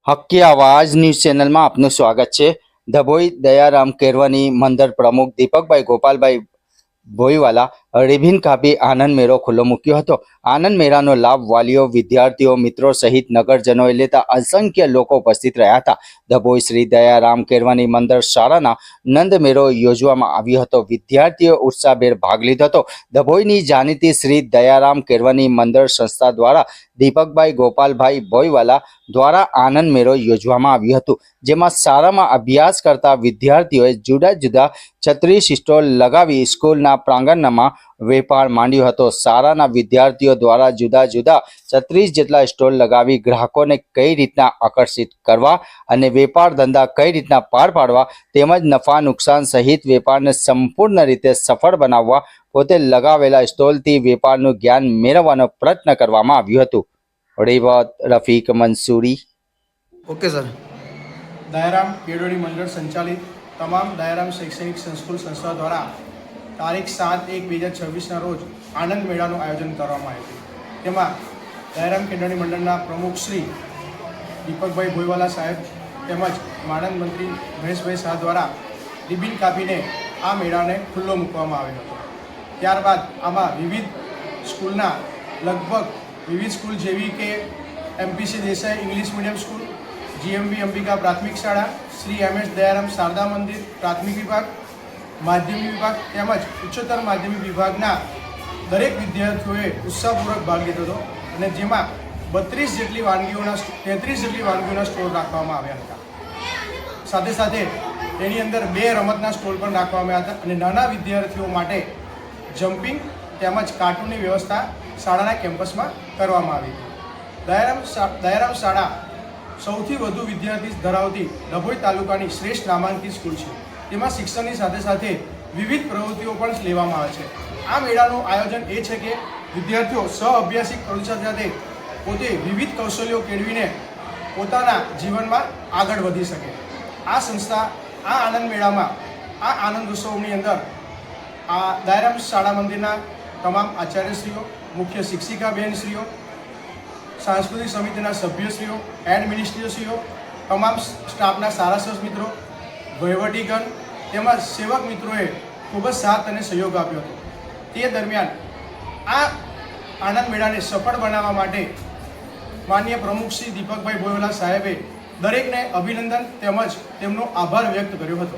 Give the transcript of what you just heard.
હક્કી આવાજ ન્યૂઝ ચેનલમાં આપનું સ્વાગત છે। ધભોઈ દયારામ કેરવાની મંદિર પ્રમુખ દીપકભાઈ ગોપાલભાઈ ભોઈવાલા રિબિન કાપી આનંદ મેળો ખુલ્લો મૂક્યો હતો। આનંદ મેળાનો લાભ વાલીઓ, વિદ્યાર્થીઓ, મિત્રો સહિત નગરજનોએ લેતા અસંખ્ય લોકો ઉપસ્થિત રહ્યા હતા। ધભોઈ શ્રી દયારામ કેરવાની મંદિર શાળાના નંદ મેળો યોજવામાં આવ્યો હતો। વિદ્યાર્થીઓ ઉત્સાહભેર ભાગ લીધો હતો। ધભોઈની જાણીતી શ્રી દયારામ કેરવાની મંદિર સંસ્થા દ્વારા દીપકભાઈ ગોપાલભાઈ ભોઈવાલા દ્વારા આનંદ મેળો યોજવામાં આવ્યું હતું, જેમાં શાળામાં અભ્યાસ કરતા વિદ્યાર્થીઓએ જુદા જુદા 36 સ્ટોલ લગાવી સ્કૂલના પ્રાંગણમાં વેપાર માંડ્યો હતો। શાળાના વિદ્યાર્થીઓ દ્વારા જુદા જુદા 36 જેટલા સ્ટોલ લગાવી ગ્રાહકોને કઈ રીતના આકર્ષિત કરવા અને વેપાર ધંધા કઈ રીતના પાર પાડવા તેમજ નફા નુકસાન સહિત વેપારને સંપૂર્ણ રીતે સફળ બનાવવા પોતે લગાવેલા સ્ટોલથી વેપારનું જ્ઞાન મેળવવાનો પ્રયત્ન કરવામાં આવ્યો હતો। रिवत रफीक मंसूरी। Okay sir. दयाराम केरवानी मंडल संचालित तमाम दयाराम शैक्षणिक संस्कूल संस्था द्वारा तारीख 7/1/2026 रोज आनंद मेळाનું આયોજન કરવામાં આવ્યું હતું। તેમાં દયારામ કેળવણી મંડળના પ્રમુખ શ્રી દીપકભાઈ ભોઈવાલા સાહેબ તેમજ માનદ મંત્રી મહેશભાઈ શાહ દ્વારા રિબિન કાપીને આ મેળાને ખુલ્લો મૂકવામાં આવ્યો હતો। ત્યારબાદ આમાં વિવિધ સ્કૂલના લગભગ વિવિધ સ્કૂલ જેવી કે MPC Desai English medium school, GMB Ambika પ્રાથમિક શાળા, શ્રી MS દયારામ શારદા મંદિર પ્રાથમિક વિભાગ, માધ્યમિક વિભાગ તેમજ ઉચ્ચતર માધ્યમિક વિભાગના દરેક વિદ્યાર્થીઓએ ઉત્સાહપૂર્વક ભાગ લીધો હતો અને જેમાં 33 જેટલી વાનગીઓના સ્ટોલ રાખવામાં આવ્યા હતા। સાથે સાથે તેની અંદર 2 રમતના સ્ટોલ પણ રાખવામાં આવ્યા હતા અને નાના વિદ્યાર્થીઓ માટે જમ્પિંગ તેમજ કાર્ટૂનની વ્યવસ્થા શાળાના કેમ્પસમાં કરવામાં આવી હતી। દયારામ શાળા સૌથી વધુ વિદ્યાર્થી ધરાવતી ડભોઈ તાલુકાની શ્રેષ્ઠ નામાંકિત સ્કૂલ છે। તેમાં શિક્ષણની સાથે સાથે વિવિધ પ્રવૃત્તિઓ પણ લેવામાં આવે છે। આ મેળાનું આયોજન એ છે કે વિદ્યાર્થીઓ સહ-અભ્યાસિક પ્રવૃત્તિ સાથે પોતે વિવિધ કૌશલ્યો કેળવીને પોતાના જીવનમાં આગળ વધી શકે। આ સંસ્થા આ આનંદ મેળામાં આ આનંદ ઉત્સવની અંદર આ દયારામ શાળા મંદિરના તમામ આચાર્યશ્રીઓ, મુખ્ય શિક્ષિકા બહેનશ્રીઓ, સાંસ્કૃતિક સમિતિના સભ્યશ્રીઓ, એડમિનિસ્ટ્રેટરશ્રીઓ, તમામ સ્ટાફના સારા મિત્રો, વહીવટીગણ તેમજ સેવક મિત્રોએ ખૂબ જ સાથ અને સહયોગ આપ્યો હતો। તે દરમિયાન આ આનંદ મેળાને સફળ બનાવવા માટે માનનીય પ્રમુખ શ્રી દીપકભાઈ ભોઈવાલા સાહેબે દરેકને અભિનંદન તેમજ તેમનો આભાર વ્યક્ત કર્યો હતો।